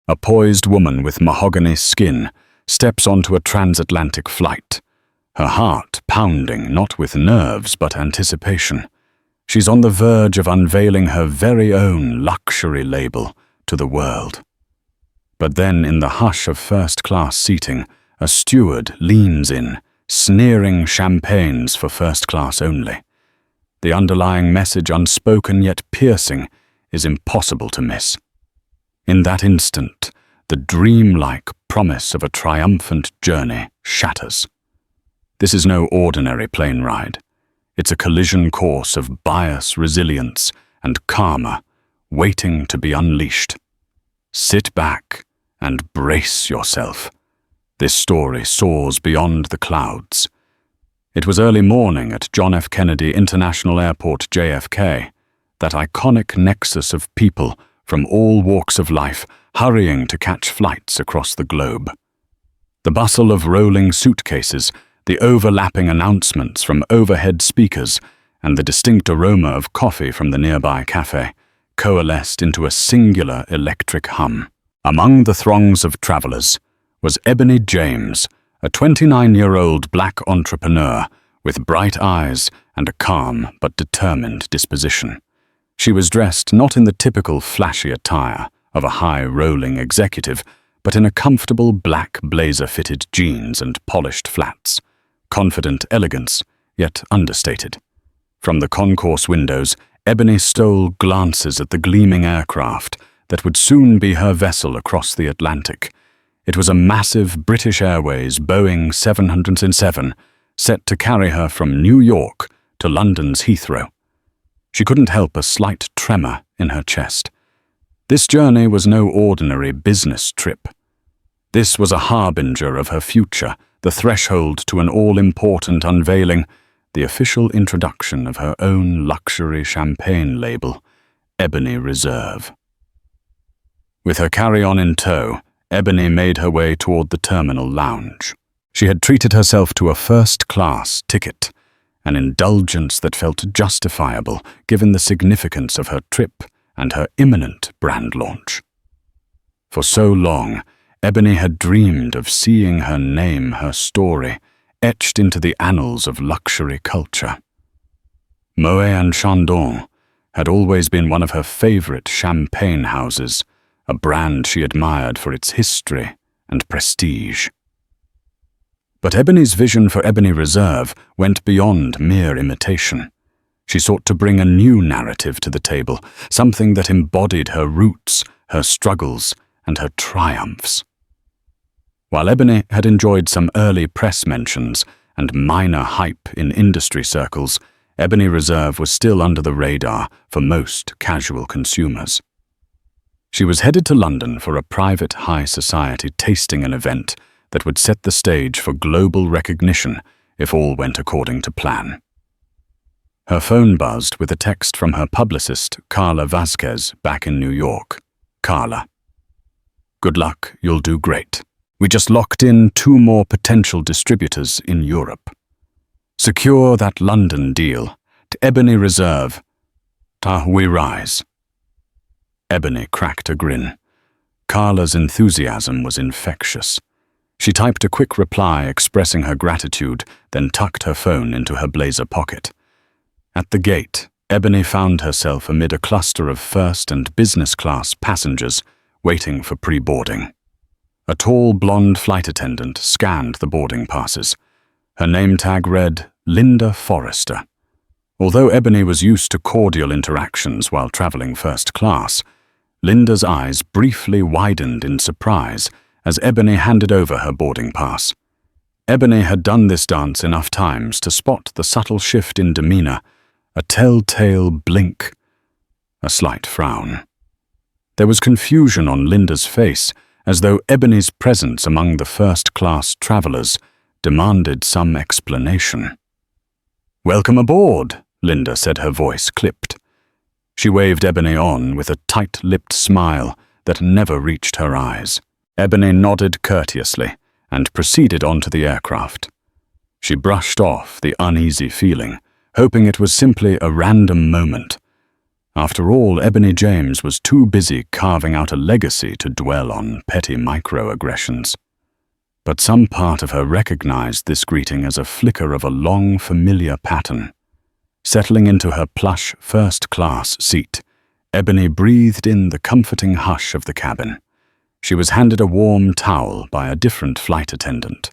A poised woman with mahogany skin steps onto a transatlantic flight, her heart pounding not with nerves but anticipation. She's on the verge of unveiling her very own luxury label to the world. But then, in the hush of first-class seating, a steward leans in, sneering champagnes for first class only. The underlying message, unspoken yet piercing, is impossible to miss. In that instant, the dreamlike promise of a triumphant journey shatters. This is no ordinary plane ride. It's a collision course of bias, resilience, and karma waiting to be unleashed. Sit back and brace yourself. This story soars beyond the clouds. It was early morning at John F. Kennedy International Airport, JFK, that iconic nexus of people from all walks of life hurrying to catch flights across the globe. The bustle of rolling suitcases, the overlapping announcements from overhead speakers, and the distinct aroma of coffee from the nearby cafe coalesced into a singular electric hum. Among the throngs of travelers was Ebony James, a 29-year-old black entrepreneur with bright eyes and a calm but determined disposition. She was dressed not in the typical flashy attire of a high-rolling executive, but in a comfortable black blazer-fitted jeans and polished flats. Confident elegance, yet understated. From the concourse windows, Ebony stole glances at the gleaming aircraft that would soon be her vessel across the Atlantic. It was a massive British Airways Boeing 707, set to carry her from New York to London's Heathrow. She couldn't help a slight tremor in her chest. This journey was no ordinary business trip. This was a harbinger of her future, the threshold to an all-important unveiling, the official introduction of her own luxury champagne label, Ebony Reserve. With her carry-on in tow, Ebony made her way toward the terminal lounge. She had treated herself to a first-class ticket, an indulgence that felt justifiable given the significance of her trip and her imminent brand launch. For so long, Ebony had dreamed of seeing her name, her story, etched into the annals of luxury culture. Moet & Chandon had always been one of her favorite champagne houses, a brand she admired for its history and prestige. But Ebony's vision for Ebony Reserve went beyond mere imitation. She sought to bring a new narrative to the table, something that embodied her roots, her struggles, and her triumphs. While Ebony had enjoyed some early press mentions and minor hype in industry circles, Ebony Reserve was still under the radar for most casual consumers. She was headed to London for a private high society tasting an event that would set the stage for global recognition if all went according to plan. Her phone buzzed with a text from her publicist, Carla Vasquez, back in New York. Carla: "Good luck, you'll do great. We just locked in 2 more potential distributors in Europe. Secure that London deal. To Ebony Reserve. Ta we rise." Ebony cracked a grin. Carla's enthusiasm was infectious. She typed a quick reply expressing her gratitude, then tucked her phone into her blazer pocket. At the gate, Ebony found herself amid a cluster of first and business class passengers waiting for pre-boarding. A tall blonde flight attendant scanned the boarding passes. Her name tag read, Linda Forrester. Although Ebony was used to cordial interactions while traveling first class, Linda's eyes briefly widened in surprise as Ebony handed over her boarding pass. Ebony had done this dance enough times to spot the subtle shift in demeanor, a telltale blink, a slight frown. There was confusion on Linda's face, as though Ebony's presence among the first-class travelers demanded some explanation. "Welcome aboard," Linda said, her voice clipped. She waved Ebony on with a tight-lipped smile that never reached her eyes. Ebony nodded courteously and proceeded onto the aircraft. She brushed off the uneasy feeling, hoping it was simply a random moment. After all, Ebony James was too busy carving out a legacy to dwell on petty microaggressions. But some part of her recognized this greeting as a flicker of a long, familiar pattern. Settling into her plush first-class seat, Ebony breathed in the comforting hush of the cabin. She was handed a warm towel by a different flight attendant,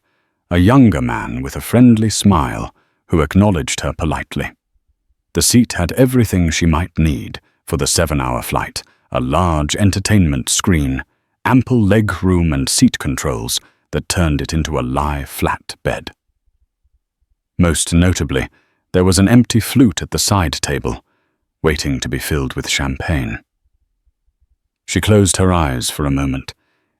a younger man with a friendly smile who acknowledged her politely. The seat had everything she might need for the 7-hour flight: a large entertainment screen, ample leg room and seat controls that turned it into a lie-flat bed. Most notably, there was an empty flute at the side table, waiting to be filled with champagne. She closed her eyes for a moment,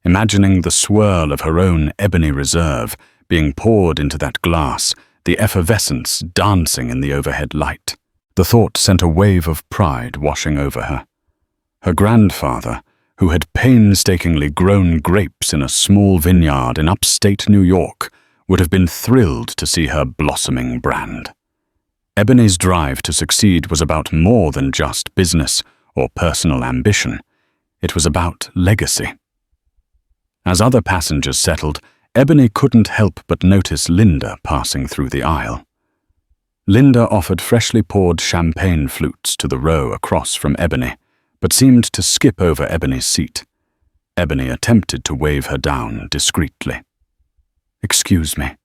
imagining the swirl of her own ebony reserve being poured into that glass, the effervescence dancing in the overhead light. The thought sent a wave of pride washing over her. Her grandfather, who had painstakingly grown grapes in a small vineyard in upstate New York, would have been thrilled to see her blossoming brand. Ebony's drive to succeed was about more than just business or personal ambition. It was about legacy. As other passengers settled, Ebony couldn't help but notice Linda passing through the aisle. Linda offered freshly poured champagne flutes to the row across from Ebony, but seemed to skip over Ebony's seat. Ebony attempted to wave her down discreetly. "Excuse me,"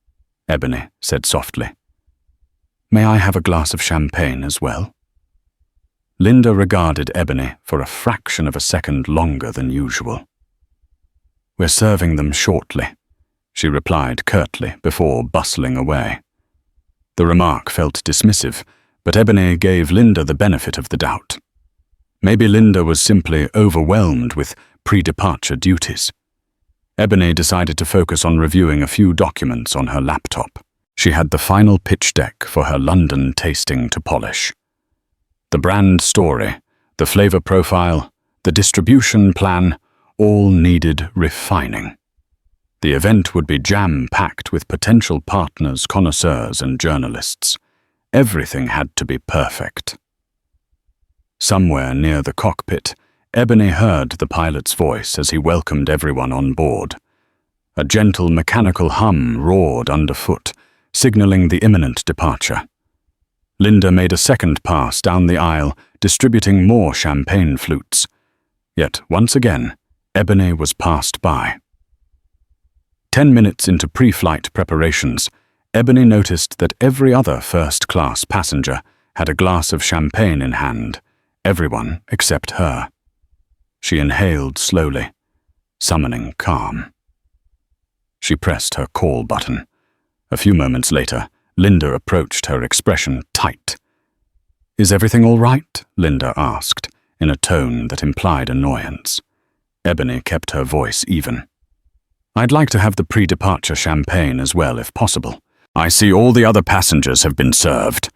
Ebony said softly. "May I have a glass of champagne as well?" Linda regarded Ebony for a fraction of a second longer than usual. "We're serving them shortly," she replied curtly before bustling away. The remark felt dismissive, but Ebony gave Linda the benefit of the doubt. Maybe Linda was simply overwhelmed with pre-departure duties. Ebony decided to focus on reviewing a few documents on her laptop. She had the final pitch deck for her London tasting to polish. The brand story, the flavor profile, the distribution plan, all needed refining. The event would be jam-packed with potential partners, connoisseurs, and journalists. Everything had to be perfect. Somewhere near the cockpit, Ebony heard the pilot's voice as he welcomed everyone on board. A gentle mechanical hum roared underfoot, signaling the imminent departure. Linda made a second pass down the aisle, distributing more champagne flutes. Yet, once again, Ebony was passed by. 10 minutes into pre-flight preparations, Ebony noticed that every other first-class passenger had a glass of champagne in hand, everyone except her. She inhaled slowly, summoning calm. She pressed her call button. A few moments later, Linda approached, her expression tight. "Is everything all right?" Linda asked, in a tone that implied annoyance. Ebony kept her voice even. "I'd like to have the pre-departure champagne as well, if possible. I see all the other passengers have been served."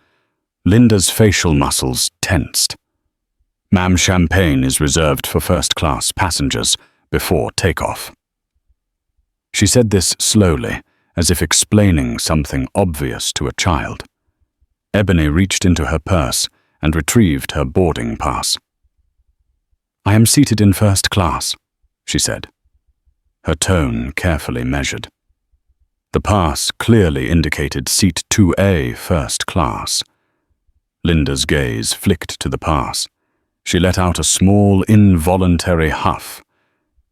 Linda's facial muscles tensed. "Ma'am, champagne is reserved for first-class passengers before takeoff." She said this slowly, as if explaining something obvious to a child. Ebony reached into her purse and retrieved her boarding pass. "I am seated in first class," she said, her tone carefully measured. The pass clearly indicated seat 2A first class. Linda's gaze flicked to the pass. She let out a small, involuntary huff,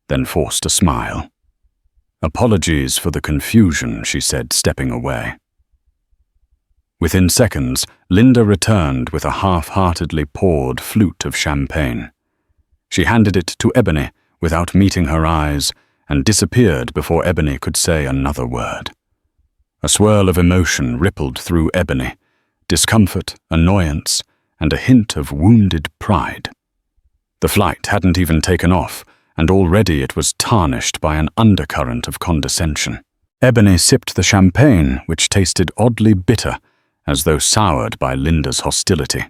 then forced a smile. "Apologies for the confusion," she said, stepping away. Within seconds, Linda returned with a half-heartedly poured flute of champagne. She handed it to Ebony without meeting her eyes and disappeared before Ebony could say another word. A swirl of emotion rippled through Ebony, discomfort, annoyance, and a hint of wounded pride. The flight hadn't even taken off, and already it was tarnished by an undercurrent of condescension. Ebony sipped the champagne, which tasted oddly bitter, as though soured by Linda's hostility.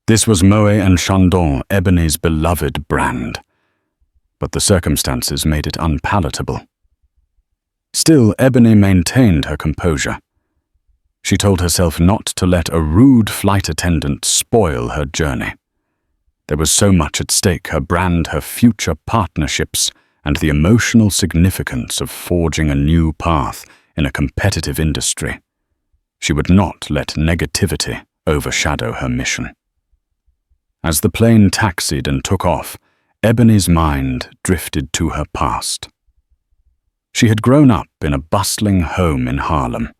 This was Moet and Chandon, Ebony's beloved brand. But the circumstances made it unpalatable. Still, Ebony maintained her composure. She told herself not to let a rude flight attendant spoil her journey. There was so much at stake: her brand, her future partnerships, and the emotional significance of forging a new path in a competitive industry. She would not let negativity overshadow her mission. As the plane taxied and took off, Ebony's mind drifted to her past. She had grown up in a bustling home in Harlem.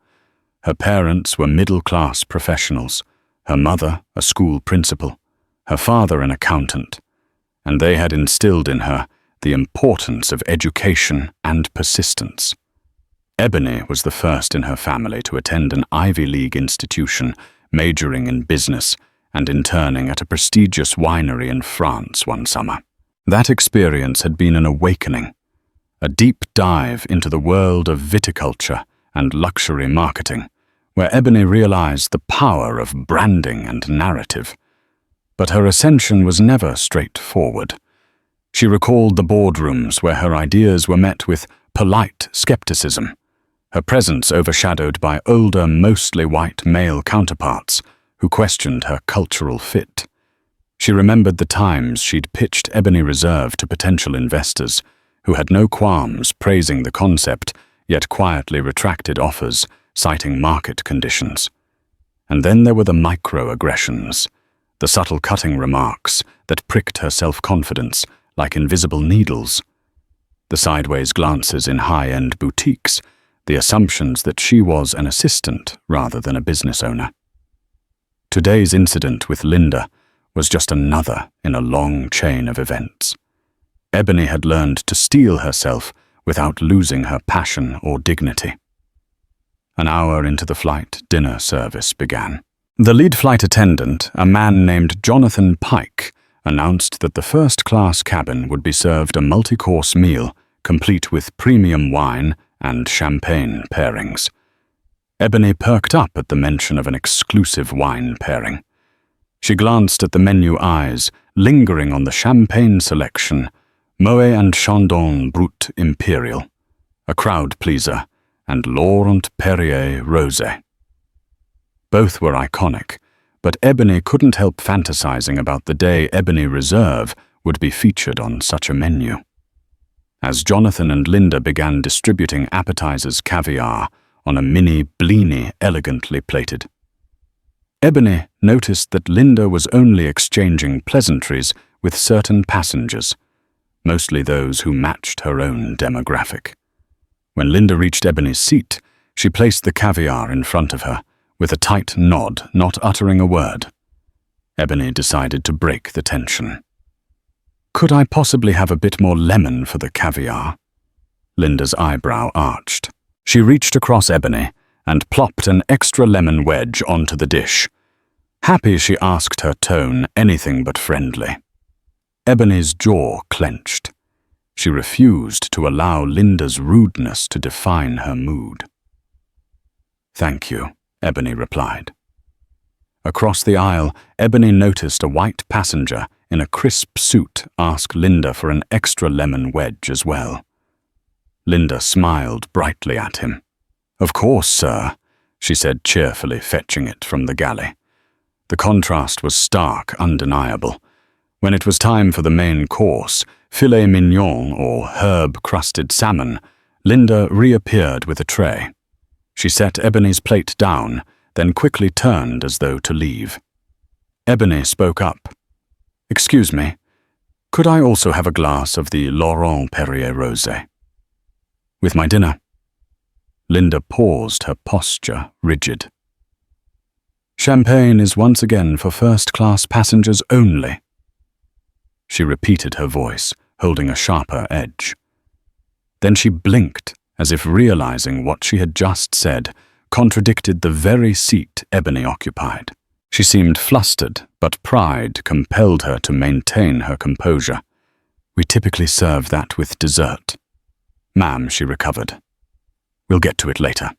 Her parents were middle-class professionals, her mother a school principal, her father an accountant, and they had instilled in her the importance of education and persistence. Ebony was the first in her family to attend an Ivy League institution, majoring in business and interning at a prestigious winery in France one summer. That experience had been an awakening, a deep dive into the world of viticulture and luxury marketing, where Ebony realized the power of branding and narrative. But her ascension was never straightforward. She recalled the boardrooms where her ideas were met with polite skepticism, her presence overshadowed by older, mostly white male counterparts who questioned her cultural fit. She remembered the times she'd pitched Ebony Reserve to potential investors who had no qualms praising the concept, yet quietly retracted offers, citing market conditions. And then there were the microaggressions, the subtle cutting remarks that pricked her self-confidence like invisible needles, the sideways glances in high-end boutiques, the assumptions that she was an assistant rather than a business owner. Today's incident with Linda was just another in a long chain of events. Ebony had learned to steel herself without losing her passion or dignity. An hour into the flight, dinner service began. The lead flight attendant, a man named Jonathan Pike, announced that the first-class cabin would be served a multi-course meal, complete with premium wine and champagne pairings. Ebony perked up at the mention of an exclusive wine pairing. She glanced at the menu, eyes lingering on the champagne selection, Moet and Chandon Brut Imperial, a crowd-pleaser, and Laurent Perrier Rosé. Both were iconic, but Ebony couldn't help fantasizing about the day Ebony Reserve would be featured on such a menu. As Jonathan and Linda began distributing appetizers, caviar on a mini blini elegantly plated, Ebony noticed that Linda was only exchanging pleasantries with certain passengers, mostly those who matched her own demographic. When Linda reached Ebony's seat, she placed the caviar in front of her, with a tight nod, not uttering a word. Ebony decided to break the tension. "Could I possibly have a bit more lemon for the caviar?" Linda's eyebrow arched. She reached across Ebony and plopped an extra lemon wedge onto the dish. Happy, she asked, her tone anything but friendly. Ebony's jaw clenched. She refused to allow Linda's rudeness to define her mood. "Thank you," Ebony replied. Across the aisle, Ebony noticed a white passenger in a crisp suit ask Linda for an extra lemon wedge as well. Linda smiled brightly at him. "Of course, sir," she said cheerfully, fetching it from the galley. The contrast was stark, undeniable. When it was time for the main course, filet mignon or herb-crusted salmon, Linda reappeared with a tray. She set Ebony's plate down, then quickly turned as though to leave. Ebony spoke up. "Excuse me, could I also have a glass of the Laurent Perrier Rosé?" "With my dinner." Linda paused, her posture rigid. "Champagne is once again for first-class passengers only." She repeated her voice, holding a sharper edge. Then she blinked, as if realizing what she had just said contradicted the very seat Ebony occupied. She seemed flustered, but pride compelled her to maintain her composure. "We typically serve that with dessert." "Ma'am," she recovered. "We'll get to it later."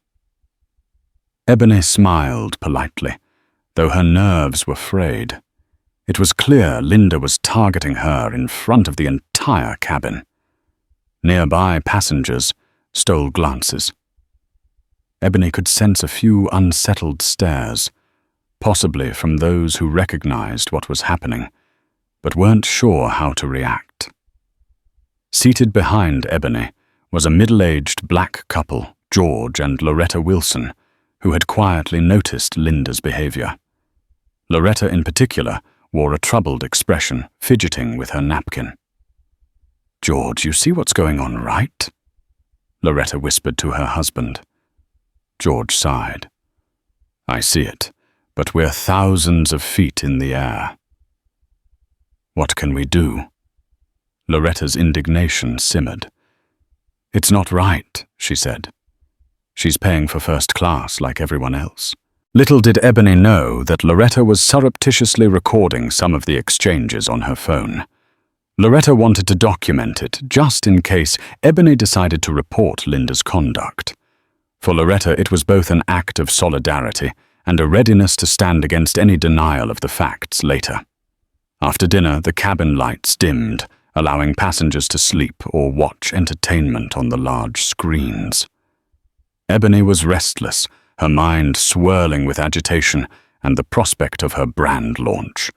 Ebony smiled politely, though her nerves were frayed. It was clear Linda was targeting her in front of the entire cabin. Nearby passengers stole glances. Ebony could sense a few unsettled stares, possibly from those who recognized what was happening, but weren't sure how to react. Seated behind Ebony was a middle-aged black couple, George and Loretta Wilson, who had quietly noticed Linda's behavior. Loretta, in particular, wore a troubled expression, fidgeting with her napkin. "George, you see what's going on, right?" Loretta whispered to her husband. George sighed. "I see it, but we're thousands of feet in the air." "What can we do?" Loretta's indignation simmered. "It's not right," she said. "She's paying for first class like everyone else." Little did Ebony know that Loretta was surreptitiously recording some of the exchanges on her phone. Loretta wanted to document it, just in case Ebony decided to report Linda's conduct. For Loretta, it was both an act of solidarity and a readiness to stand against any denial of the facts later. After dinner, the cabin lights dimmed, allowing passengers to sleep or watch entertainment on the large screens. Ebony was restless, her mind swirling with agitation and the prospect of her brand launch.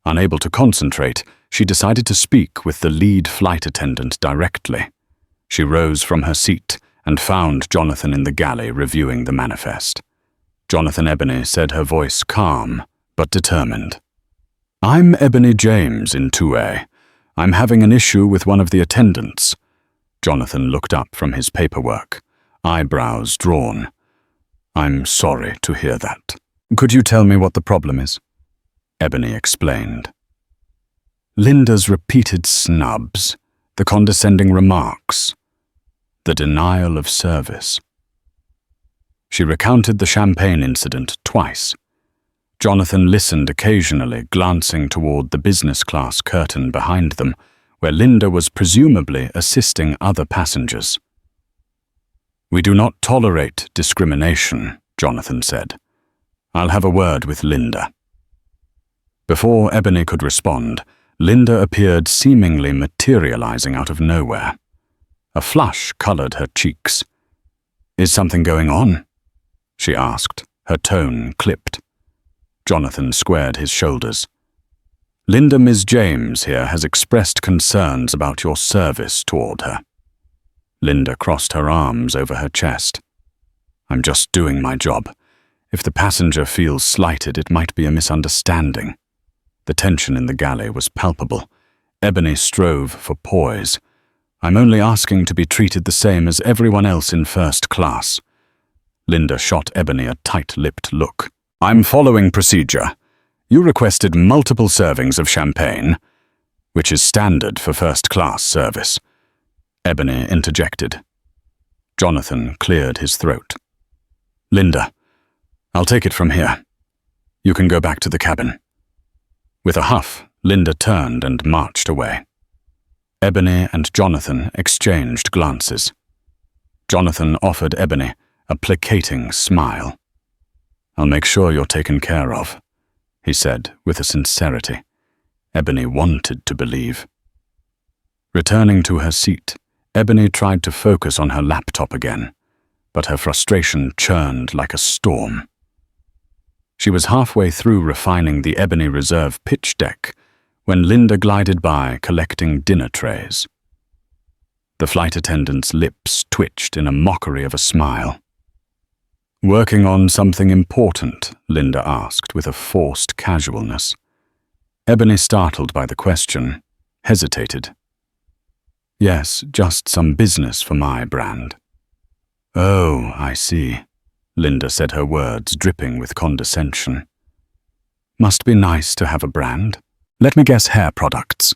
Unable to concentrate, she decided to speak with the lead flight attendant directly. She rose from her seat and found Jonathan in the galley reviewing the manifest. Jonathan Ebony said, her voice calm but determined. "I'm Ebony James in 2A. I'm having an issue with one of the attendants." Jonathan looked up from his paperwork, eyebrows drawn. "I'm sorry to hear that. Could you tell me what the problem is?" Ebony explained. Linda's repeated snubs, the condescending remarks, the denial of service. She recounted the champagne incident twice. Jonathan listened occasionally, glancing toward the business class curtain behind them, where Linda was presumably assisting other passengers. "We do not tolerate discrimination," Jonathan said. "I'll have a word with Linda." Before Ebony could respond, Linda appeared seemingly materializing out of nowhere. A flush colored her cheeks. "Is something going on?" she asked, her tone clipped. Jonathan squared his shoulders. "Linda, Ms. James here has expressed concerns about your service toward her." Linda crossed her arms over her chest. "I'm just doing my job. If the passenger feels slighted, it might be a misunderstanding." The tension in the galley was palpable. Ebony strove for poise. "I'm only asking to be treated the same as everyone else in first class." Linda shot Ebony a tight-lipped look. "I'm following procedure. You requested multiple servings of champagne, which is standard for first-class service." Ebony interjected. Jonathan cleared his throat. "Linda, I'll take it from here. You can go back to the cabin." With a huff, Linda turned and marched away. Ebony and Jonathan exchanged glances. Jonathan offered Ebony a placating smile. "I'll make sure you're taken care of," he said with a sincerity Ebony wanted to believe. Returning to her seat, Ebony tried to focus on her laptop again, but her frustration churned like a storm. She was halfway through refining the Ebony Reserve pitch deck when Linda glided by collecting dinner trays. The flight attendant's lips twitched in a mockery of a smile. "Working on something important?" Linda asked with a forced casualness. Ebony, startled by the question, hesitated. "Yes, just some business for my brand." "Oh, I see," Linda said, her words dripping with condescension. "Must be nice to have a brand. Let me guess, hair products."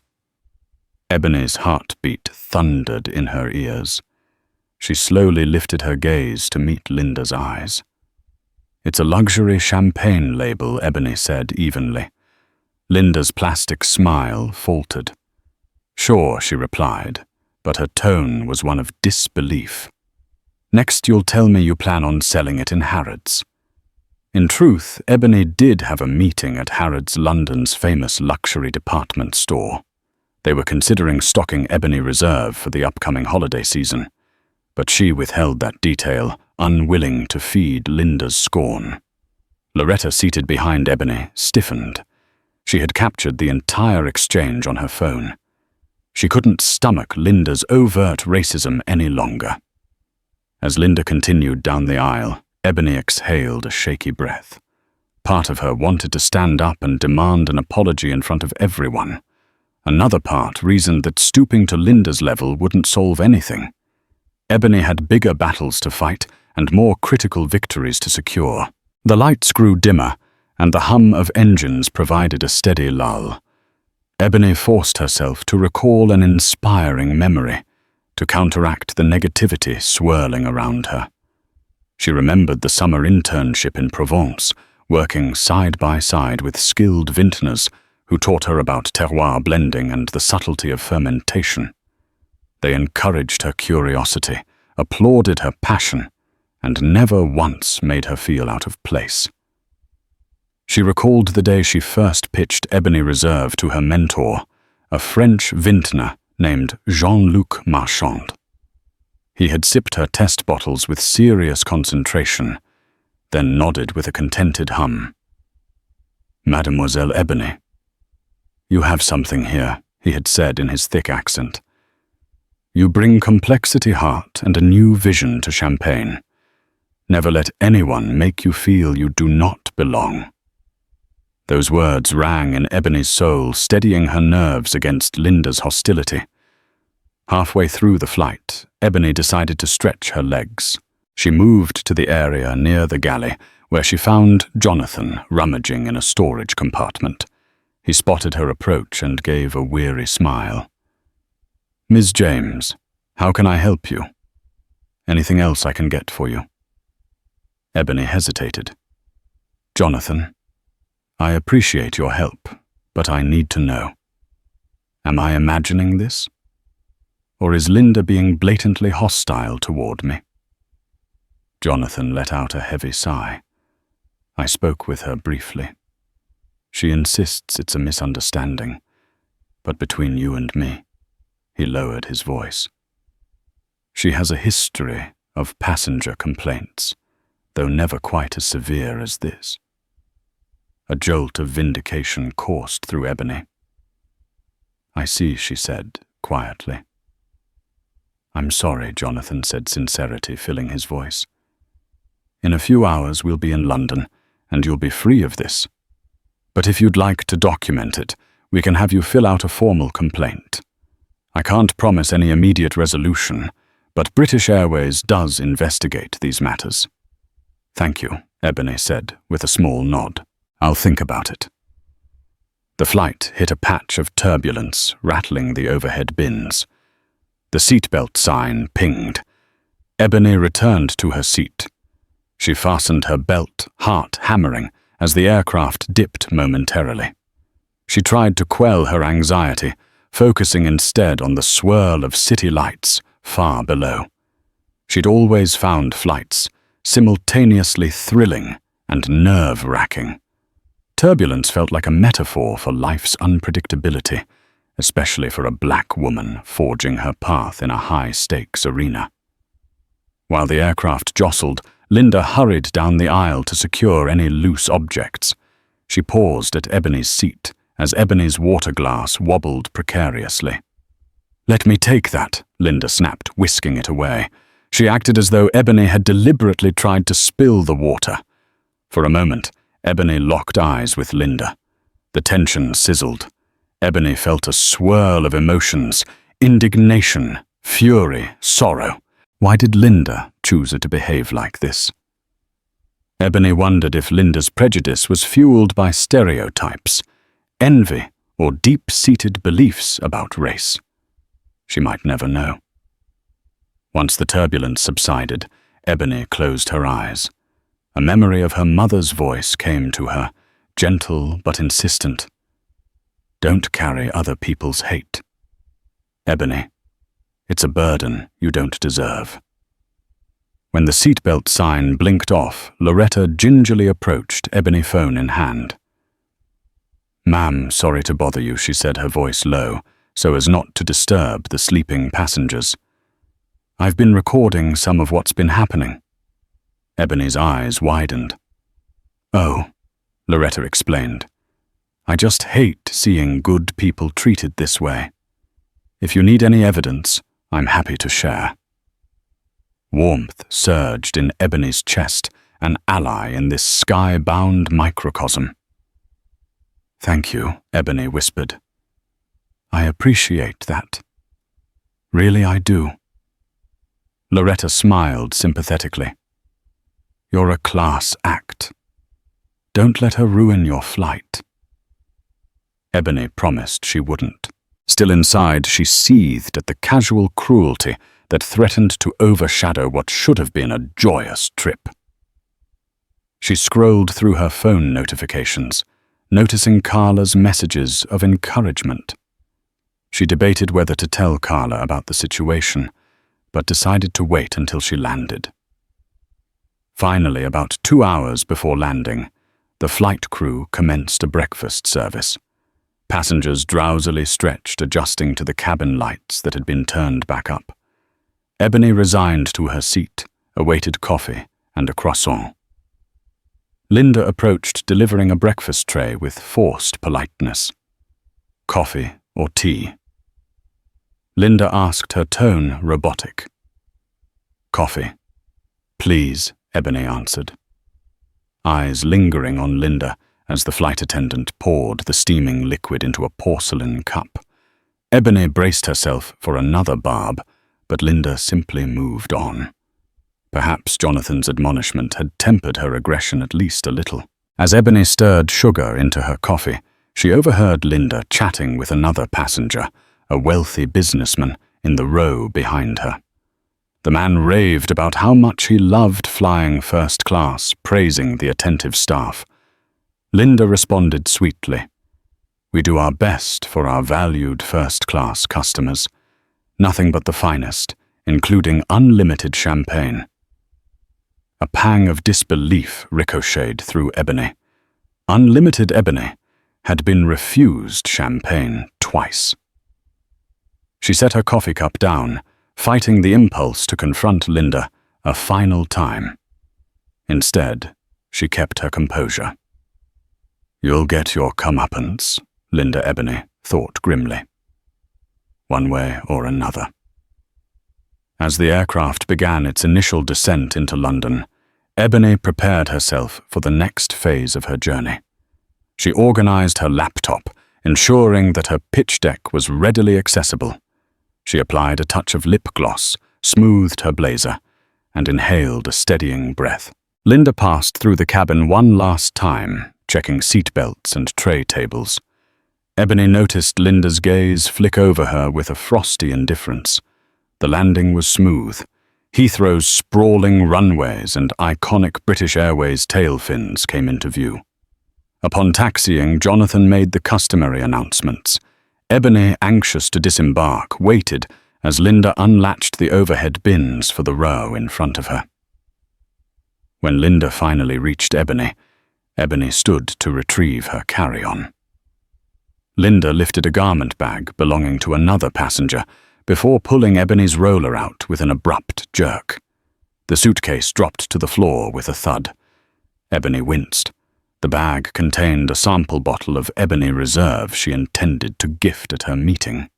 Ebony's heartbeat thundered in her ears. She slowly lifted her gaze to meet Linda's eyes. "It's a luxury champagne label," Ebony said evenly. Linda's plastic smile faltered. "Sure," she replied, but her tone was one of disbelief. "Next you'll tell me you plan on selling it in Harrods." In truth, Ebony did have a meeting at Harrods, London's famous luxury department store. They were considering stocking Ebony Reserve for the upcoming holiday season, but she withheld that detail, unwilling to feed Linda's scorn. Loretta, seated behind Ebony, stiffened. She had captured the entire exchange on her phone. She couldn't stomach Linda's overt racism any longer. As Linda continued down the aisle, Ebony exhaled a shaky breath. Part of her wanted to stand up and demand an apology in front of everyone. Another part reasoned that stooping to Linda's level wouldn't solve anything. Ebony had bigger battles to fight and more critical victories to secure. The lights grew dimmer, and the hum of engines provided a steady lull. Ebony forced herself to recall an inspiring memory, to counteract the negativity swirling around her. She remembered the summer internship in Provence, working side by side with skilled vintners who taught her about terroir blending and the subtlety of fermentation. They encouraged her curiosity, applauded her passion, and never once made her feel out of place. She recalled the day she first pitched Ebony Reserve to her mentor, a French vintner named Jean-Luc Marchand. He had sipped her test bottles with serious concentration, then nodded with a contented hum. "Mademoiselle Ebony, you have something here," he had said in his thick accent. "You bring complexity, heart, and a new vision to champagne. Never let anyone make you feel you do not belong." Those words rang in Ebony's soul, steadying her nerves against Linda's hostility. Halfway through the flight, Ebony decided to stretch her legs. She moved to the area near the galley, where she found Jonathan rummaging in a storage compartment. He spotted her approach and gave a weary smile. "Ms. James, how can I help you? Anything else I can get for you?" Ebony hesitated. "Jonathan, I appreciate your help, but I need to know. Am I imagining this? Or is Linda being blatantly hostile toward me?" Jonathan let out a heavy sigh. I spoke with her briefly. She insists it's a misunderstanding, but between you and me, he lowered his voice. She has a history of passenger complaints, though never quite as severe as this. A jolt of vindication coursed through Ebony. "I see," she said, quietly. "I'm sorry," Jonathan said, sincerity filling his voice. "In a few hours we'll be in London, and you'll be free of this. But if you'd like to document it, we can have you fill out a formal complaint. I can't promise any immediate resolution, but British Airways does investigate these matters." "Thank you," Ebony said, with a small nod. "I'll think about it." The flight hit a patch of turbulence, rattling the overhead bins. The seatbelt sign pinged. Ebony returned to her seat. She fastened her belt, heart hammering, as the aircraft dipped momentarily. She tried to quell her anxiety, focusing instead on the swirl of city lights far below. She'd always found flights simultaneously thrilling and nerve-wracking. Turbulence felt like a metaphor for life's unpredictability, especially for a black woman forging her path in a high-stakes arena. While the aircraft jostled, Linda hurried down the aisle to secure any loose objects. She paused at Ebony's seat as Ebony's water glass wobbled precariously. "Let me take that," Linda snapped, whisking it away. She acted as though Ebony had deliberately tried to spill the water. For a moment, Ebony locked eyes with Linda. The tension sizzled. Ebony felt a swirl of emotions: indignation, fury, sorrow. Why did Linda choose her to behave like this? Ebony wondered if Linda's prejudice was fueled by stereotypes, envy, or deep-seated beliefs about race. She might never know. Once the turbulence subsided, Ebony closed her eyes. A memory of her mother's voice came to her, gentle but insistent. "Don't carry other people's hate. Ebony, it's a burden you don't deserve." When the seatbelt sign blinked off, Loretta gingerly approached, Ebony phone in hand. "Ma'am, sorry to bother you," she said, her voice low, so as not to disturb the sleeping passengers. "I've been recording some of what's been happening." Ebony's eyes widened. "Oh," Loretta explained. I just hate seeing good people treated this way. If you need any evidence, I'm happy to share." Warmth surged in Ebony's chest, an ally in this sky-bound microcosm. "Thank you," Ebony whispered. "I appreciate that. Really, I do." Loretta smiled sympathetically. "You're a class act. Don't let her ruin your flight." Ebony promised she wouldn't. Still inside, she seethed at the casual cruelty that threatened to overshadow what should have been a joyous trip. She scrolled through her phone notifications, noticing Carla's messages of encouragement. She debated whether to tell Carla about the situation, but decided to wait until she landed. Finally, about 2 hours before landing, the flight crew commenced a breakfast service. Passengers drowsily stretched, adjusting to the cabin lights that had been turned back up. Ebony resigned to her seat, awaited coffee and a croissant. Linda approached, delivering a breakfast tray with forced politeness. "Coffee or tea?" Linda asked, her tone robotic. "Coffee." "Please," Ebony answered. Eyes lingering on Linda as the flight attendant poured the steaming liquid into a porcelain cup. Ebony braced herself for another barb, but Linda simply moved on. Perhaps Jonathan's admonishment had tempered her aggression at least a little. As Ebony stirred sugar into her coffee, she overheard Linda chatting with another passenger, a wealthy businessman, in the row behind her. The man raved about how much he loved flying first class, praising the attentive staff. Linda responded sweetly, "We do our best for our valued first-class customers. Nothing but the finest, including unlimited champagne." A pang of disbelief ricocheted through Ebony. Unlimited Ebony had been refused champagne twice. She set her coffee cup down, fighting the impulse to confront Linda a final time. Instead, she kept her composure. "You'll get your comeuppance," Linda Ebony thought grimly. One way or another. As the aircraft began its initial descent into London, Ebony prepared herself for the next phase of her journey. She organized her laptop, ensuring that her pitch deck was readily accessible. She applied a touch of lip gloss, smoothed her blazer, and inhaled a steadying breath. Linda passed through the cabin one last time, checking seatbelts and tray tables. Ebony noticed Linda's gaze flick over her with a frosty indifference. The landing was smooth. Heathrow's sprawling runways and iconic British Airways tail fins came into view. Upon taxiing, Jonathan made the customary announcements. Ebony, anxious to disembark, waited as Linda unlatched the overhead bins for the row in front of her. When Linda finally reached Ebony, Ebony stood to retrieve her carry-on. Linda lifted a garment bag belonging to another passenger before pulling Ebony's roller out with an abrupt jerk. The suitcase dropped to the floor with a thud. Ebony winced. The bag contained a sample bottle of Ebony Reserve she intended to gift at her meeting.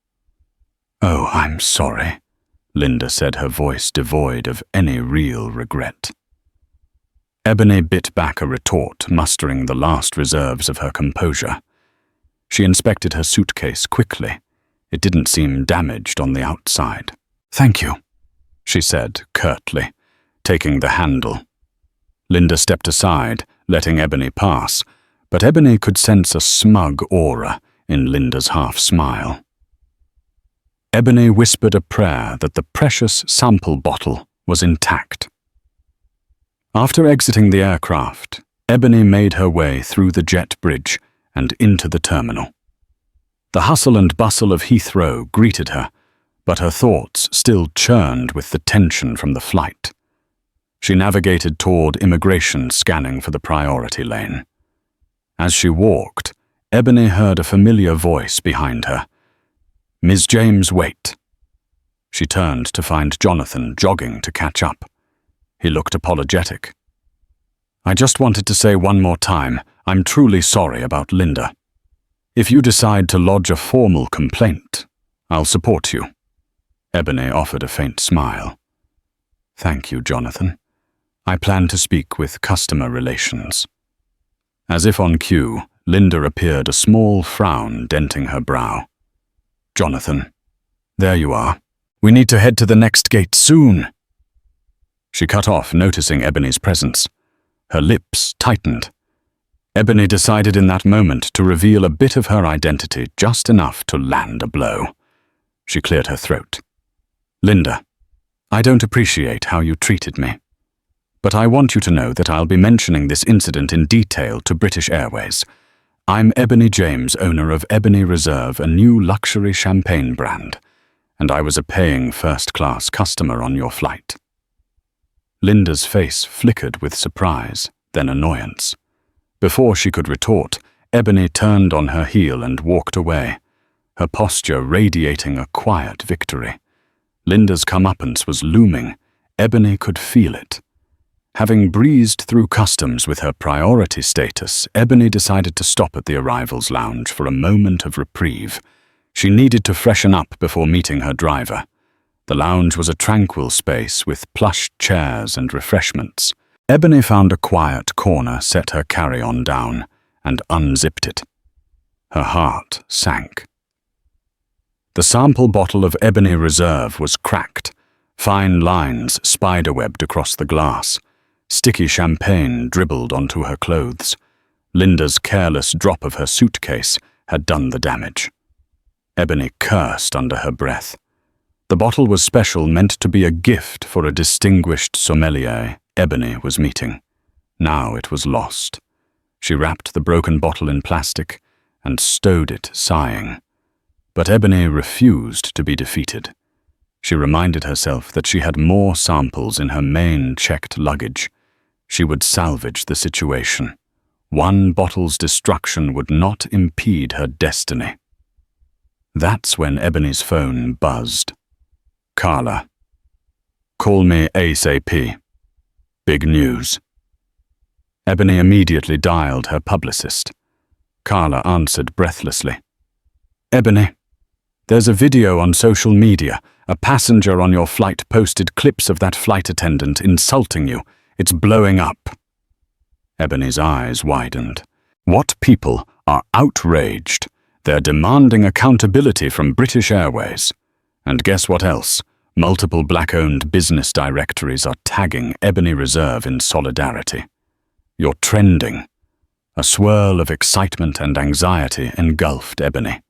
"Oh, I'm sorry," Linda said, her voice devoid of any real regret. Ebony bit back a retort, mustering the last reserves of her composure. She inspected her suitcase quickly. It didn't seem damaged on the outside. "Thank you," she said curtly, taking the handle. Linda stepped aside, letting Ebony pass, but Ebony could sense a smug aura in Linda's half-smile. Ebony whispered a prayer that the precious sample bottle was intact. After exiting the aircraft, Ebony made her way through the jet bridge and into the terminal. The hustle and bustle of Heathrow greeted her, but her thoughts still churned with the tension from the flight. She navigated toward immigration, scanning for the priority lane. As she walked, Ebony heard a familiar voice behind her. "Ms. James, wait." She turned to find Jonathan jogging to catch up. He looked apologetic. "I just wanted to say one more time, I'm truly sorry about Linda." If you decide to lodge a formal complaint, I'll support you. Ebony offered a faint smile. Thank you, Jonathan. I plan to speak with customer relations. As if on cue, Linda appeared, a small frown denting her brow. Jonathan, there you are. We need to head to the next gate soon. She cut off, noticing Ebony's presence. Her lips tightened. Ebony decided in that moment to reveal a bit of her identity, just enough to land a blow. She cleared her throat. Linda, I don't appreciate how you treated me. But I want you to know that I'll be mentioning this incident in detail to British Airways. I'm Ebony James, owner of Ebony Reserve, a new luxury champagne brand, and I was a paying first-class customer on your flight. Linda's face flickered with surprise, then annoyance. Before she could retort, Ebony turned on her heel and walked away, her posture radiating a quiet victory. Linda's comeuppance was looming. Ebony could feel it. Having breezed through customs with her priority status, Ebony decided to stop at the arrivals lounge for a moment of reprieve. She needed to freshen up before meeting her driver. The lounge was a tranquil space with plush chairs and refreshments. Ebony found a quiet corner, set her carry-on down, and unzipped it. Her heart sank. The sample bottle of Ebony Reserve was cracked. Fine lines spiderwebbed across the glass. Sticky champagne dribbled onto her clothes. Linda's careless drop of her suitcase had done the damage. Ebony cursed under her breath. The bottle was special, meant to be a gift for a distinguished sommelier Ebony was meeting. Now it was lost. She wrapped the broken bottle in plastic and stowed it, sighing. But Ebony refused to be defeated. She reminded herself that she had more samples in her main checked luggage. She would salvage the situation. One bottle's destruction would not impede her destiny. That's when Ebony's phone buzzed. Carla. Call me ASAP. Big news. Ebony immediately dialed her publicist. Carla answered breathlessly. Ebony, there's a video on social media. A passenger on your flight posted clips of that flight attendant insulting you. It's blowing up. Ebony's eyes widened. What people are outraged? They're demanding accountability from British Airways. And guess what else? Multiple black-owned business directories are tagging Ebony Reserve in solidarity. You're trending. A swirl of excitement and anxiety engulfed Ebony.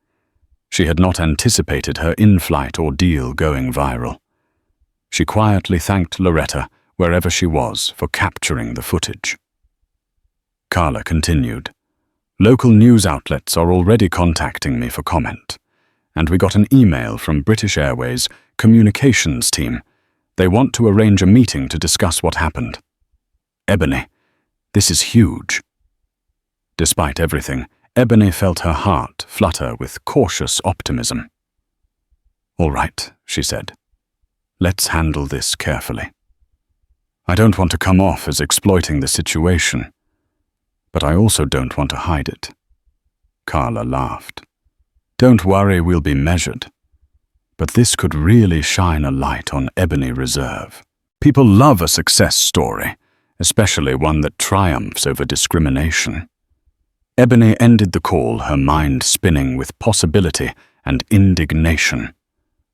She had not anticipated her in-flight ordeal going viral. She quietly thanked Loretta, wherever she was, for capturing the footage. Carla continued. Local news outlets are already contacting me for comment. And we got an email from British Airways' communications team. They want to arrange a meeting to discuss what happened. Ebony, this is huge. Despite everything, Ebony felt her heart flutter with cautious optimism. All right, she said. Let's handle this carefully. I don't want to come off as exploiting the situation, but I also don't want to hide it. Carla laughed. Don't worry, we'll be measured. But this could really shine a light on Ebony Reserve. People love a success story, especially one that triumphs over discrimination. Ebony ended the call, her mind spinning with possibility and indignation.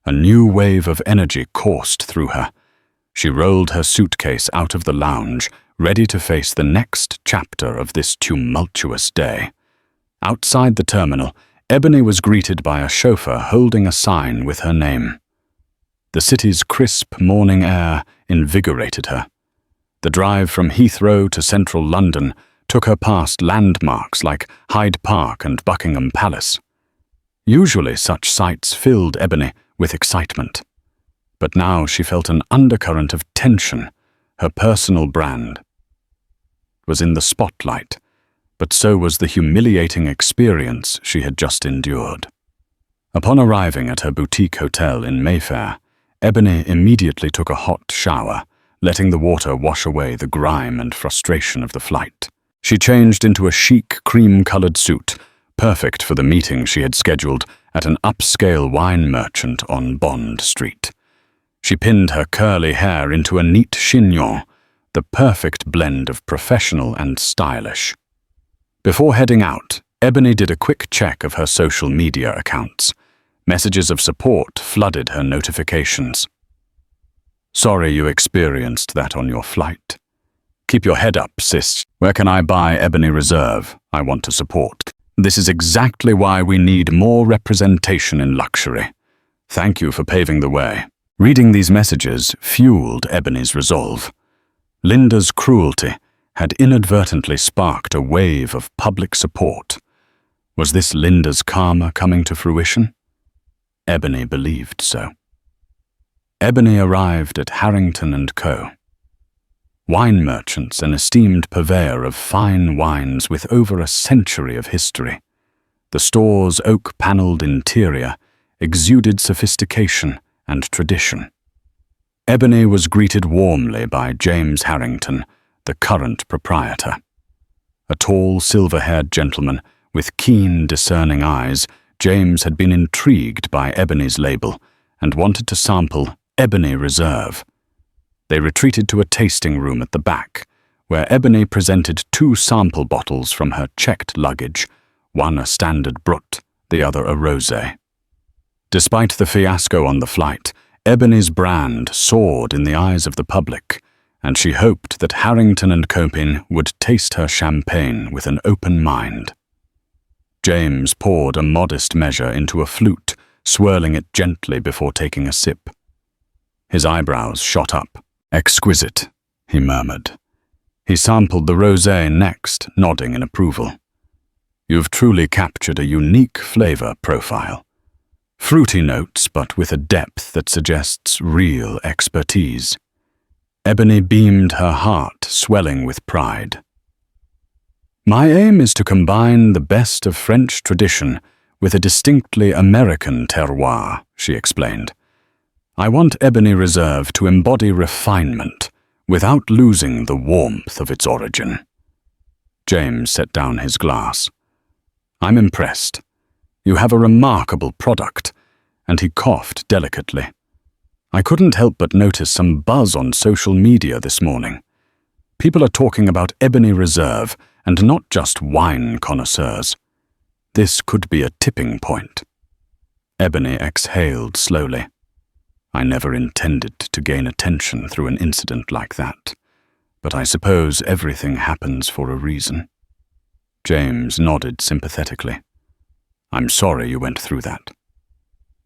A new wave of energy coursed through her. She rolled her suitcase out of the lounge, ready to face the next chapter of this tumultuous day. Outside the terminal, Ebony was greeted by a chauffeur holding a sign with her name. The city's crisp morning air invigorated her. The drive from Heathrow to central London took her past landmarks like Hyde Park and Buckingham Palace. Usually such sights filled Ebony with excitement. But now she felt an undercurrent of tension. Her personal brand was in the spotlight, but so was the humiliating experience she had just endured. Upon arriving at her boutique hotel in Mayfair, Ebony immediately took a hot shower, letting the water wash away the grime and frustration of the flight. She changed into a chic, cream-colored suit, perfect for the meeting she had scheduled at an upscale wine merchant on Bond Street. She pinned her curly hair into a neat chignon, the perfect blend of professional and stylish. Before heading out, Ebony did a quick check of her social media accounts. Messages of support flooded her notifications. "Sorry you experienced that on your flight. Keep your head up, sis. Where can I buy Ebony Reserve? I want to support. This is exactly why we need more representation in luxury. Thank you for paving the way." Reading these messages fueled Ebony's resolve. Linda's cruelty had inadvertently sparked a wave of public support. Was this Linda's karma coming to fruition? Ebony believed so. Ebony arrived at Harrington & Co. Wine merchants, an esteemed purveyor of fine wines with over a century of history. The store's oak-paneled interior exuded sophistication and tradition. Ebony was greeted warmly by James Harrington, the current proprietor. A tall, silver-haired gentleman with keen, discerning eyes, James had been intrigued by Ebony's label and wanted to sample Ebony Reserve. They retreated to a tasting room at the back, where Ebony presented 2 sample bottles from her checked luggage, one a standard Brut, the other a rosé. Despite the fiasco on the flight, Ebony's brand soared in the eyes of the public, and she hoped that Harrington & Co. would taste her champagne with an open mind. James poured a modest measure into a flute, swirling it gently before taking a sip. His eyebrows shot up. "Exquisite," he murmured. He sampled the rosé next, nodding in approval. "You've truly captured a unique flavor profile. Fruity notes, but with a depth that suggests real expertise." Ebony beamed, her heart swelling with pride. "My aim is to combine the best of French tradition with a distinctly American terroir," she explained. "I want Ebony Reserve to embody refinement without losing the warmth of its origin." James set down his glass. "I'm impressed. You have a remarkable product," and he coughed delicately. "I couldn't help but notice some buzz on social media this morning. People are talking about Ebony Reserve and not just wine connoisseurs. This could be a tipping point." Ebony exhaled slowly. "I never intended to gain attention through an incident like that, but I suppose everything happens for a reason." James nodded sympathetically. "I'm sorry you went through that.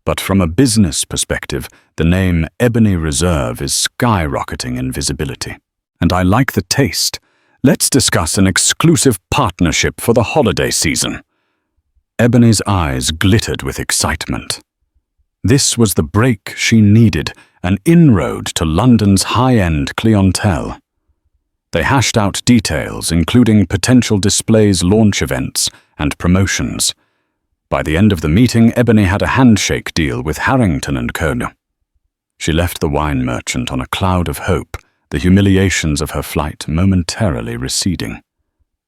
But from a business perspective, the name Ebony Reserve is skyrocketing in visibility. And I like the taste. Let's discuss an exclusive partnership for the holiday season." Ebony's eyes glittered with excitement. This was the break she needed, an inroad to London's high-end clientele. They hashed out details, including potential displays, launch events, and promotions. By the end of the meeting, Ebony had a handshake deal with Harrington & Co. She left the wine merchant on a cloud of hope, the humiliations of her flight momentarily receding.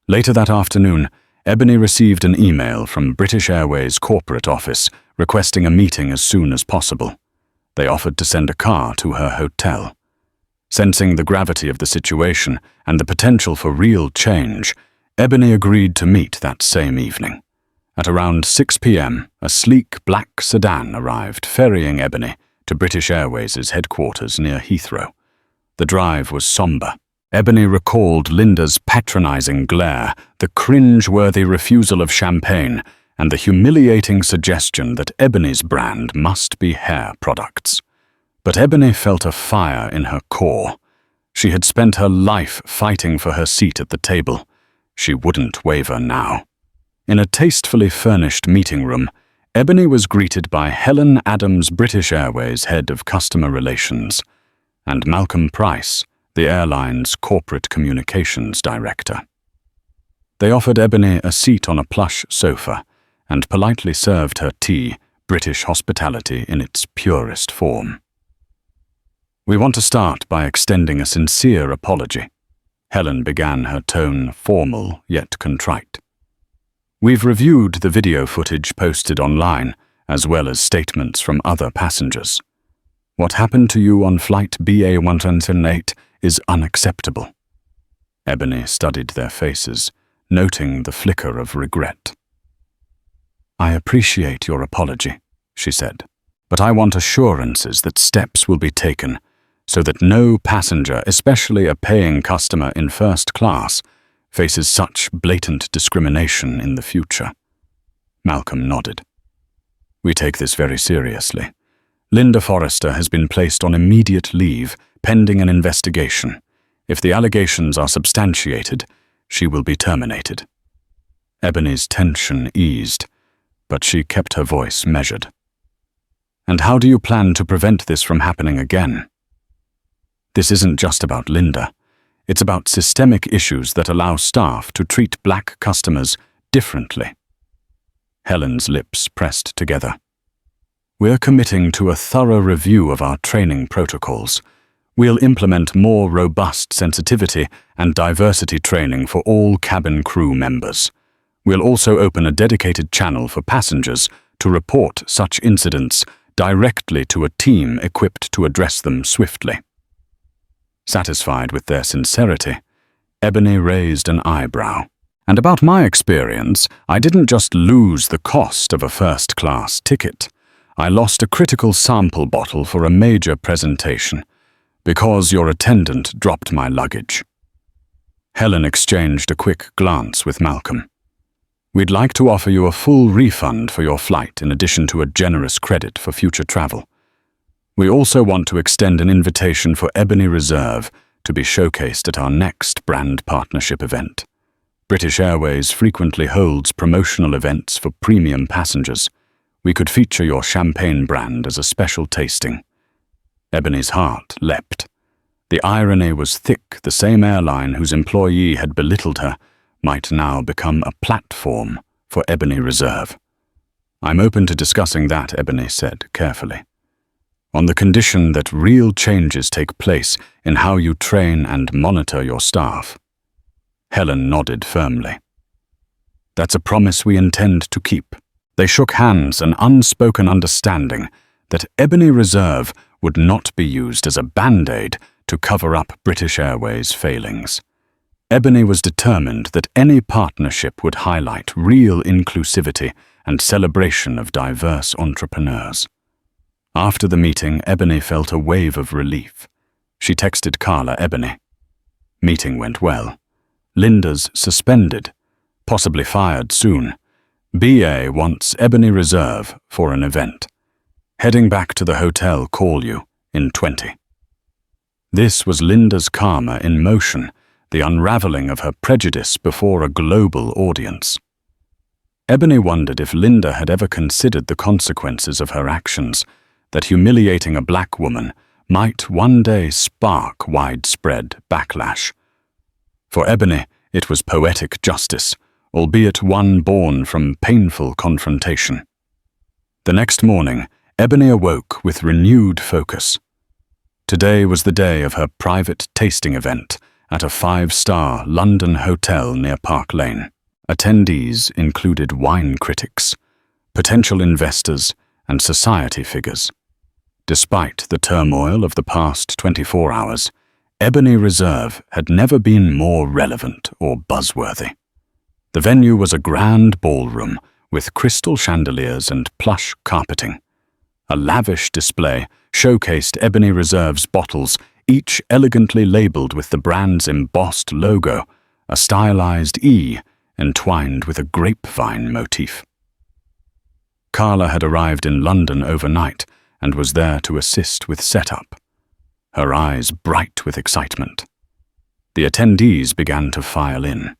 Later that afternoon, Ebony received an email from British Airways' corporate office requesting a meeting as soon as possible. They offered to send a car to her hotel. Sensing the gravity of the situation and the potential for real change, Ebony agreed to meet that same evening. At around 6 p.m., a sleek black sedan arrived, ferrying Ebony to British Airways' headquarters near Heathrow. The drive was somber. Ebony recalled Linda's patronizing glare, the cringe-worthy refusal of champagne, and the humiliating suggestion that Ebony's brand must be hair products. But Ebony felt a fire in her core. She had spent her life fighting for her seat at the table. She wouldn't waver now. In a tastefully furnished meeting room, Ebony was greeted by Helen Adams, British Airways head of customer relations, and Malcolm Price, the airline's corporate communications director. They offered Ebony a seat on a plush sofa and politely served her tea, British hospitality in its purest form. "We want to start by extending a sincere apology." Helen began, her tone formal yet contrite. We've reviewed the video footage posted online, as well as statements from other passengers. What happened to you on flight BA-108 is unacceptable. Ebony studied their faces, noting the flicker of regret. I appreciate your apology, she said, but I want assurances that steps will be taken so that no passenger, especially a paying customer in first class, faces such blatant discrimination in the future. Malcolm nodded. We take this very seriously. Linda Forrester has been placed on immediate leave pending an investigation. If the allegations are substantiated, she will be terminated. Ebony's tension eased, but she kept her voice measured. And how do you plan to prevent this from happening again? This isn't just about Linda. It's about systemic issues that allow staff to treat black customers differently. Helen's lips pressed together. We're committing to a thorough review of our training protocols. We'll implement more robust sensitivity and diversity training for all cabin crew members. We'll also open a dedicated channel for passengers to report such incidents directly to a team equipped to address them swiftly. Satisfied with their sincerity, Ebony raised an eyebrow. And about my experience, I didn't just lose the cost of a first-class ticket. I lost a critical sample bottle for a major presentation because your attendant dropped my luggage. Helen exchanged a quick glance with Malcolm. We'd like to offer you a full refund for your flight in addition to a generous credit for future travel. We also want to extend an invitation for Ebony Reserve to be showcased at our next brand partnership event. British Airways frequently holds promotional events for premium passengers. We could feature your champagne brand as a special tasting. Ebony's heart leapt. The irony was thick. The same airline whose employee had belittled her might now become a platform for Ebony Reserve. I'm open to discussing that, Ebony said carefully, on the condition that real changes take place in how you train and monitor your staff. Helen nodded firmly. That's a promise we intend to keep. They shook hands, an unspoken understanding that Ebony Reserve would not be used as a band-aid to cover up British Airways' failings. Ebony was determined that any partnership would highlight real inclusivity and celebration of diverse entrepreneurs. After the meeting, Ebony felt a wave of relief. She texted Carla Ebony. Meeting went well. Linda's suspended, possibly fired soon. BA wants Ebony Reserve for an event. Heading back to the hotel, call you in 20. This was Linda's karma in motion, the unraveling of her prejudice before a global audience. Ebony wondered if Linda had ever considered the consequences of her actions, that humiliating a black woman might one day spark widespread backlash. For Ebony, it was poetic justice, albeit one born from painful confrontation. The next morning, Ebony awoke with renewed focus. Today was the day of her private tasting event at a 5-star London hotel near Park Lane. Attendees included wine critics, potential investors, and society figures. Despite the turmoil of the past 24 hours, Ebony Reserve had never been more relevant or buzzworthy. The venue was a grand ballroom with crystal chandeliers and plush carpeting. A lavish display showcased Ebony Reserve's bottles, each elegantly labeled with the brand's embossed logo, a stylized E entwined with a grapevine motif. Carla had arrived in London overnight and was there to assist with setup, her eyes bright with excitement. The attendees began to file in.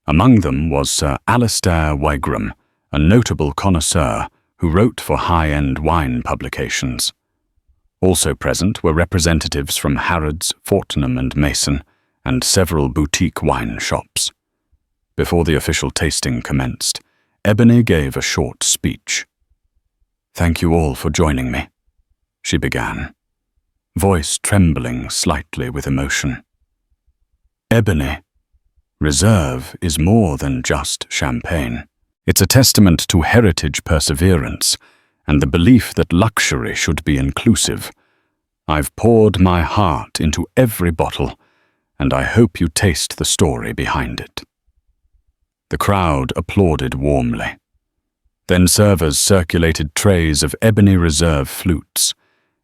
Among them was Sir Alistair Wagram, a notable connoisseur who wrote for high-end wine publications. Also present were representatives from Harrods, Fortnum and Mason, and several boutique wine shops. Before the official tasting commenced, Ebony gave a short speech. "Thank you all for joining me," she began, voice trembling slightly with emotion. "Ebony Reserve is more than just champagne. It's a testament to heritage perseverance and the belief that luxury should be inclusive. I've poured my heart into every bottle, and I hope you taste the story behind it." The crowd applauded warmly. Then servers circulated trays of Ebony Reserve flutes.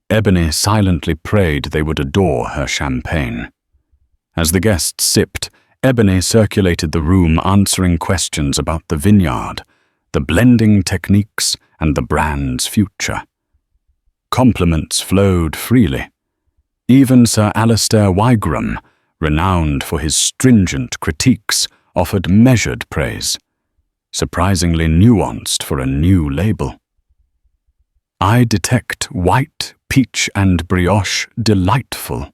Ebony silently prayed they would adore her champagne. As the guests sipped, Ebony circulated the room answering questions about the vineyard, the blending techniques, and the brand's future. Compliments flowed freely. Even Sir Alistair Wigram, renowned for his stringent critiques, offered measured praise, surprisingly nuanced for a new label. "I detect white, peach and brioche delightful."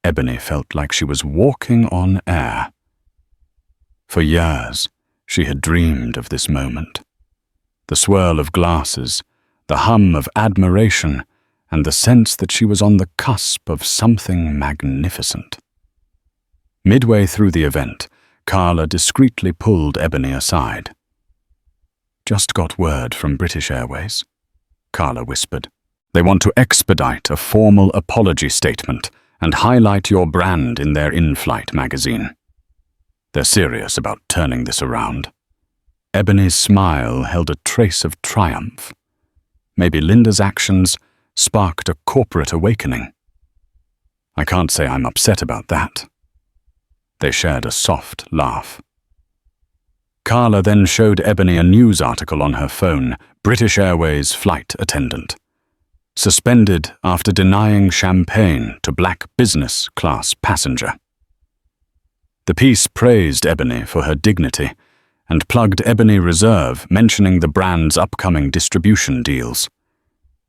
Ebony felt like she was walking on air. For years, she had dreamed of this moment. The swirl of glasses, the hum of admiration, and the sense that she was on the cusp of something magnificent. Midway through the event, Carla discreetly pulled Ebony aside. "Just got word from British Airways," Carla whispered. "They want to expedite a formal apology statement and highlight your brand in their in-flight magazine. They're serious about turning this around." Ebony's smile held a trace of triumph. Maybe Linda's actions sparked a corporate awakening. "I can't say I'm upset about that." They shared a soft laugh. Carla then showed Ebony a news article on her phone, British Airways flight attendant. Suspended after denying champagne to black business class passenger. The piece praised Ebony for her dignity and plugged Ebony Reserve, mentioning the brand's upcoming distribution deals.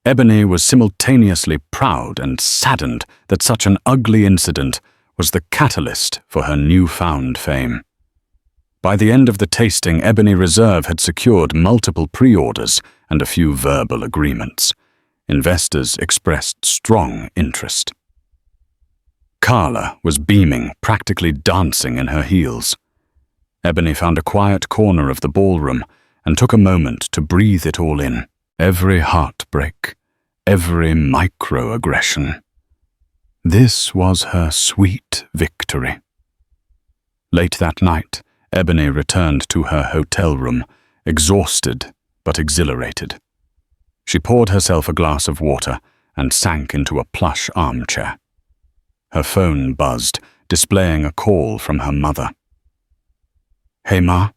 Ebony was simultaneously proud and saddened that such an ugly incident was the catalyst for her newfound fame. By the end of the tasting, Ebony Reserve had secured multiple pre-orders and a few verbal agreements. Investors expressed strong interest. Carla was beaming, practically dancing in her heels. Ebony found a quiet corner of the ballroom and took a moment to breathe it all in. Every heartbreak, every microaggression. This was her sweet victory. Late that night, Ebony returned to her hotel room, exhausted but exhilarated. She poured herself a glass of water and sank into a plush armchair. Her phone buzzed, displaying a call from her mother. "Hey, Ma?"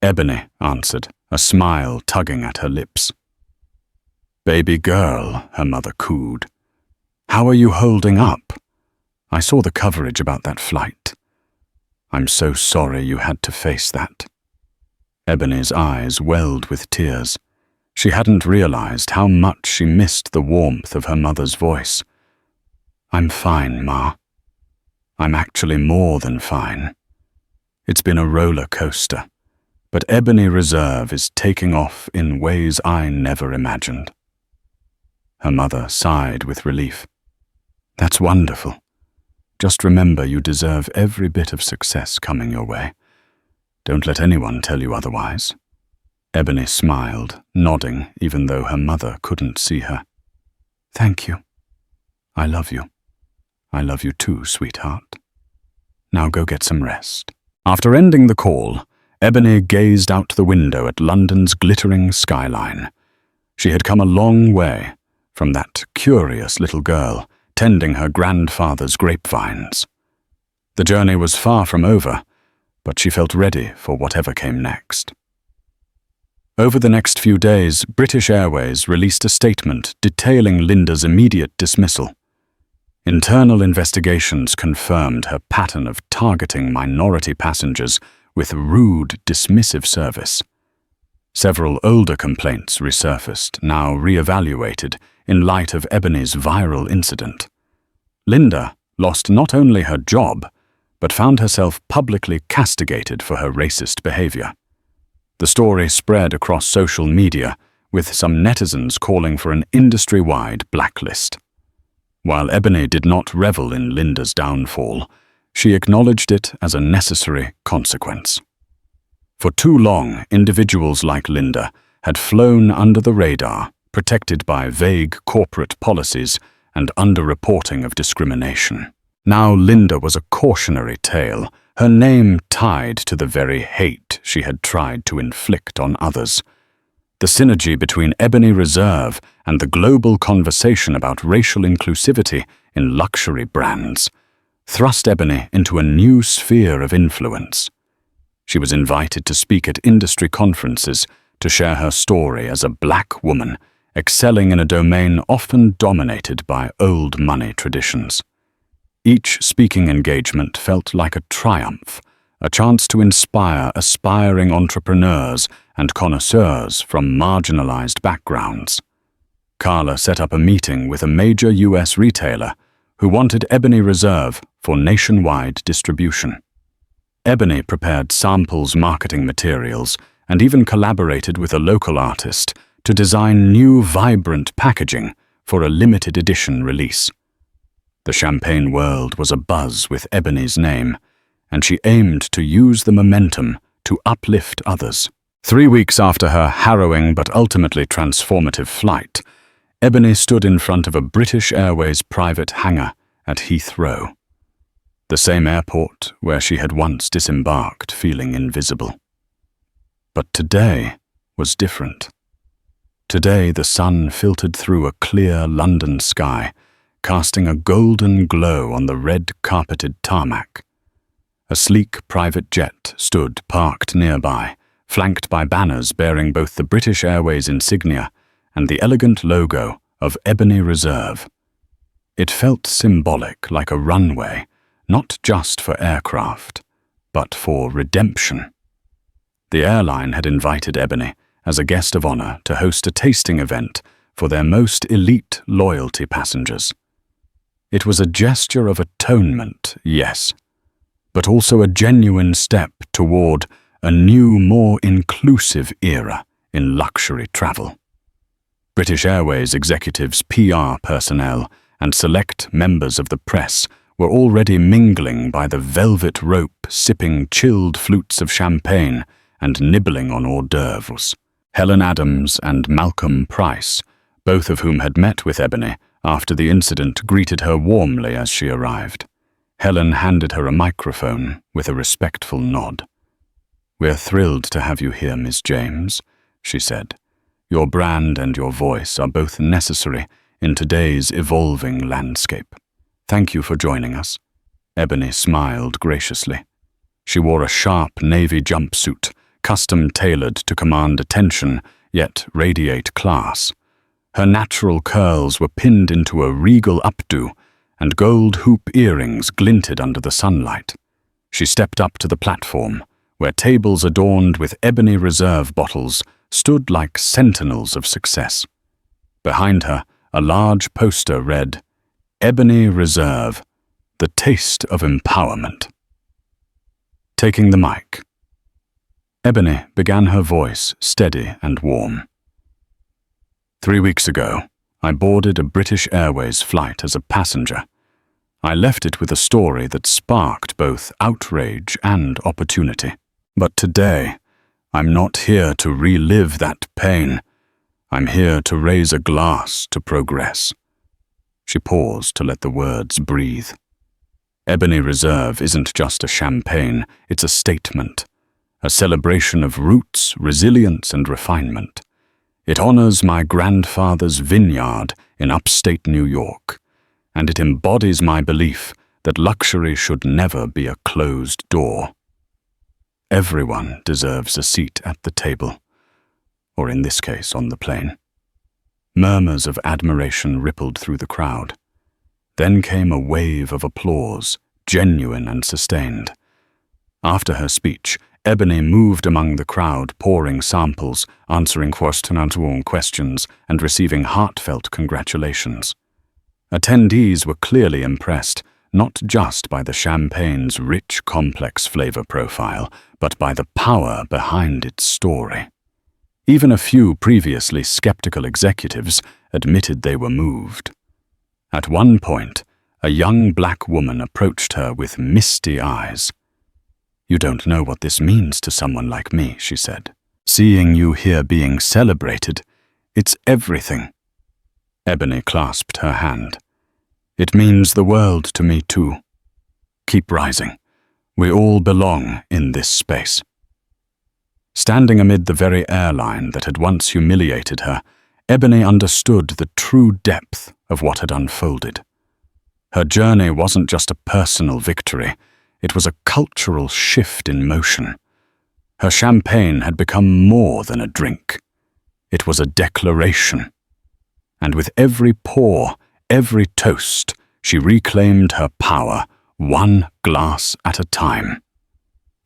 Ebony answered, a smile tugging at her lips. "Baby girl," her mother cooed. "How are you holding up? I saw the coverage about that flight. I'm so sorry you had to face that." Ebony's eyes welled with tears. She hadn't realized how much she missed the warmth of her mother's voice. "I'm fine, Ma. I'm actually more than fine. It's been a roller coaster, but Ebony Reserve is taking off in ways I never imagined." Her mother sighed with relief. "That's wonderful. Just remember you deserve every bit of success coming your way. Don't let anyone tell you otherwise." Ebony smiled, nodding even though her mother couldn't see her. "Thank you. I love you. I love you too, sweetheart. Now go get some rest." After ending the call, Ebony gazed out the window at London's glittering skyline. She had come a long way from that curious little girl tending her grandfather's grapevines. The journey was far from over, but she felt ready for whatever came next. Over the next few days, British Airways released a statement detailing Linda's immediate dismissal. Internal investigations confirmed her pattern of targeting minority passengers with rude, dismissive service. Several older complaints resurfaced, now re-evaluated in light of Ebony's viral incident. Linda lost not only her job, but found herself publicly castigated for her racist behavior. The story spread across social media, with some netizens calling for an industry-wide blacklist. While Ebony did not revel in Linda's downfall, she acknowledged it as a necessary consequence. For too long, individuals like Linda had flown under the radar, protected by vague corporate policies and underreporting of discrimination. Now Linda was a cautionary tale, her name tied to the very hate she had tried to inflict on others. The synergy between Ebony Reserve and the global conversation about racial inclusivity in luxury brands thrust Ebony into a new sphere of influence. She was invited to speak at industry conferences to share her story as a black woman, excelling in a domain often dominated by old money traditions. Each speaking engagement felt like a triumph, a chance to inspire aspiring entrepreneurs and connoisseurs from marginalized backgrounds. Carla set up a meeting with a major U.S. retailer who wanted Ebony Reserve for nationwide distribution. Ebony prepared samples, marketing materials, and even collaborated with a local artist to design new, vibrant packaging for a limited edition release. The champagne world was abuzz with Ebony's name, and she aimed to use the momentum to uplift others. 3 weeks after her harrowing but ultimately transformative flight, Ebony stood in front of a British Airways private hangar at Heathrow, the same airport where she had once disembarked feeling invisible. But today was different. Today the sun filtered through a clear London sky, casting a golden glow on the red-carpeted tarmac. A sleek private jet stood parked nearby, flanked by banners bearing both the British Airways insignia and the elegant logo of Ebony Reserve. It felt symbolic, like a runway, not just for aircraft, but for redemption. The airline had invited Ebony as a guest of honor to host a tasting event for their most elite loyalty passengers. It was a gesture of atonement, yes, but also a genuine step toward a new, more inclusive era in luxury travel. British Airways executives, PR personnel, and select members of the press were already mingling by the velvet rope, sipping chilled flutes of champagne and nibbling on hors d'oeuvres. Helen Adams and Malcolm Price, both of whom had met with Ebony after the incident, greeted her warmly as she arrived. Helen handed her a microphone with a respectful nod. "We're thrilled to have you here, Miss James," she said. "Your brand and your voice are both necessary in today's evolving landscape. Thank you for joining us." Ebony smiled graciously. She wore a sharp navy jumpsuit, custom-tailored to command attention, yet radiate class. Her natural curls were pinned into a regal updo, and gold hoop earrings glinted under the sunlight. She stepped up to the platform, where tables adorned with Ebony Reserve bottles stood like sentinels of success. Behind her, a large poster read, "Ebony Reserve, the taste of empowerment." Taking the mic, Ebony began, her voice steady and warm. 3 weeks ago, I boarded a British Airways flight as a passenger. I left it with a story that sparked both outrage and opportunity. But today, I'm not here to relive that pain. I'm here to raise a glass to progress. She paused to let the words breathe. Ebony Reserve isn't just a champagne, it's a statement, a celebration of roots, resilience, and refinement. It honors my grandfather's vineyard in upstate New York, and it embodies my belief that luxury should never be a closed door. Everyone deserves a seat at the table, or in this case, on the plane. Murmurs of admiration rippled through the crowd. Then came a wave of applause, genuine and sustained. After her speech, Ebony moved among the crowd, pouring samples, answering questions, and receiving heartfelt congratulations. Attendees were clearly impressed, not just by the champagne's rich, complex flavor profile, but by the power behind its story. Even a few previously skeptical executives admitted they were moved. At one point, a young black woman approached her with misty eyes. "You don't know what this means to someone like me," she said. "Seeing you here being celebrated, it's everything." Ebony clasped her hand. "It means the world to me too. Keep rising. We all belong in this space." Standing amid the very airline that had once humiliated her, Ebony understood the true depth of what had unfolded. Her journey wasn't just a personal victory, it was a cultural shift in motion. Her champagne had become more than a drink. It was a declaration. And with every pour, every toast, she reclaimed her power, one glass at a time.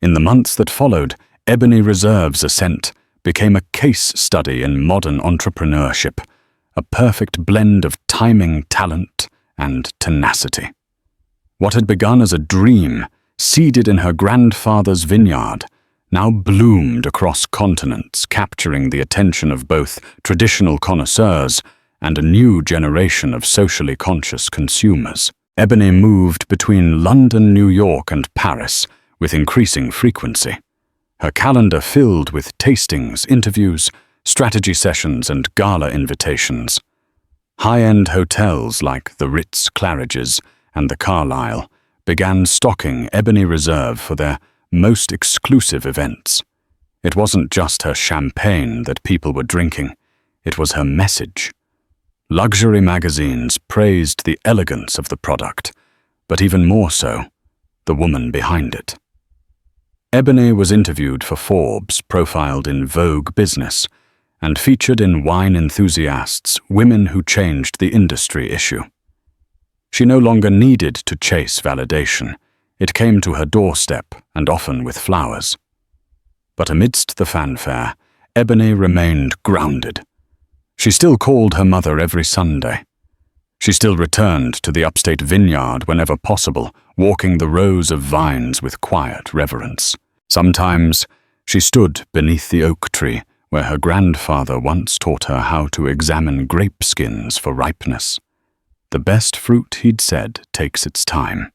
In the months that followed, Ebony Reserve's ascent became a case study in modern entrepreneurship, a perfect blend of timing, talent, and tenacity. What had begun as a dream, seeded in her grandfather's vineyard, now bloomed across continents, capturing the attention of both traditional connoisseurs and a new generation of socially conscious consumers. Ebony moved between London, New York, and Paris with increasing frequency. Her calendar filled with tastings, interviews, strategy sessions, and gala invitations. High-end hotels like the Ritz-Claridge's and the Carlyle began stocking Ebony Reserve for their most exclusive events. It wasn't just her champagne that people were drinking, it was her message. Luxury magazines praised the elegance of the product, but even more so, the woman behind it. Ebony was interviewed for Forbes, profiled in Vogue Business, and featured in Wine Enthusiast's Women Who Changed the Industry issue. She no longer needed to chase validation. It came to her doorstep, and often with flowers. But amidst the fanfare, Ebony remained grounded. She still called her mother every Sunday. She still returned to the upstate vineyard whenever possible, walking the rows of vines with quiet reverence. Sometimes she stood beneath the oak tree where her grandfather once taught her how to examine grape skins for ripeness. The best fruit, he'd said, takes its time.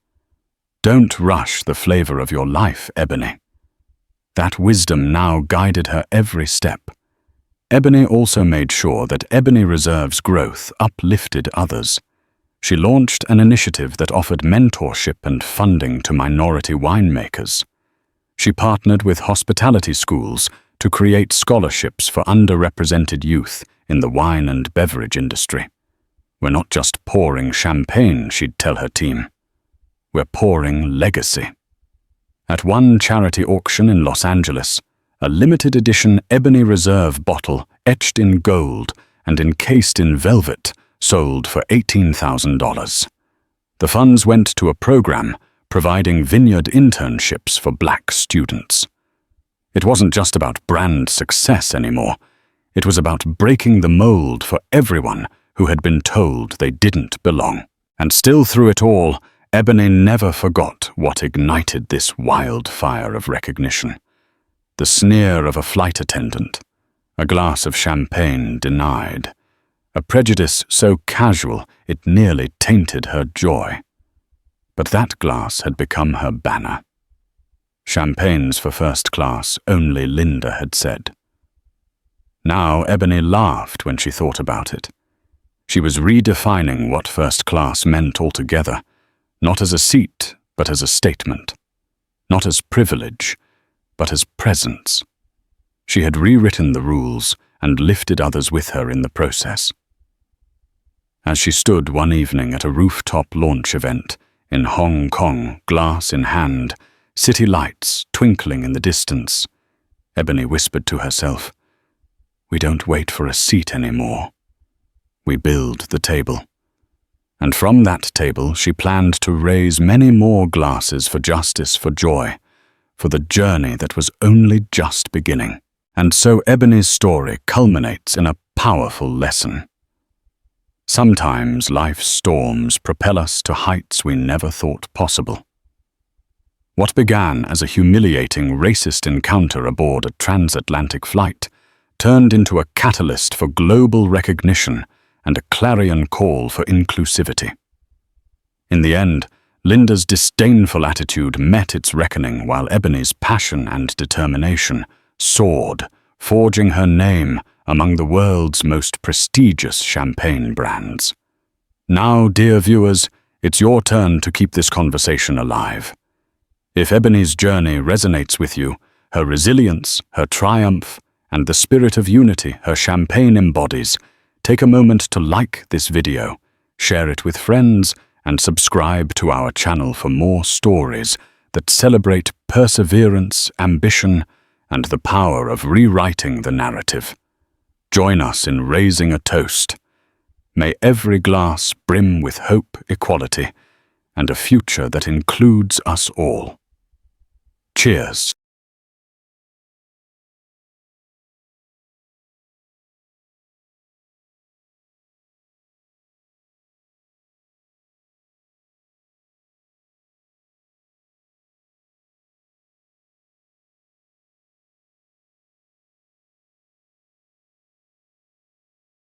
Don't rush the flavor of your life, Ebony. That wisdom now guided her every step. Ebony also made sure that Ebony Reserve's growth uplifted others. She launched an initiative that offered mentorship and funding to minority winemakers. She partnered with hospitality schools to create scholarships for underrepresented youth in the wine and beverage industry. "We're not just pouring champagne," she'd tell her team. "We're pouring legacy." At one charity auction in Los Angeles, a limited edition Ebony Reserve bottle etched in gold and encased in velvet sold for $18,000. The funds went to a program providing vineyard internships for Black students. It wasn't just about brand success anymore. It was about breaking the mold for everyone who had been told they didn't belong. And still through it all, Ebony never forgot what ignited this wildfire of recognition. The sneer of a flight attendant, a glass of champagne denied, a prejudice so casual it nearly tainted her joy. But that glass had become her banner. Champagnes for first class, only Linda had said. Now Ebony laughed when she thought about it. She was redefining what first class meant altogether, not as a seat, but as a statement. Not as privilege, but as presence. She had rewritten the rules and lifted others with her in the process. As she stood one evening at a rooftop launch event in Hong Kong, glass in hand, city lights twinkling in the distance, Ebony whispered to herself, "We don't wait for a seat anymore. We build the table." And from that table she planned to raise many more glasses for justice, for joy, for the journey that was only just beginning. And so Ebony's story culminates in a powerful lesson. Sometimes life's storms propel us to heights we never thought possible. What began as a humiliating racist encounter aboard a transatlantic flight turned into a catalyst for global recognition and a clarion call for inclusivity. In the end, Linda's disdainful attitude met its reckoning while Ebony's passion and determination soared, forging her name among the world's most prestigious champagne brands. Now, dear viewers, it's your turn to keep this conversation alive. If Ebony's journey resonates with you, her resilience, her triumph, and the spirit of unity her champagne embodies, take a moment to like this video, share it with friends, and subscribe to our channel for more stories that celebrate perseverance, ambition, and the power of rewriting the narrative. Join us in raising a toast. May every glass brim with hope, equality, and a future that includes us all. Cheers.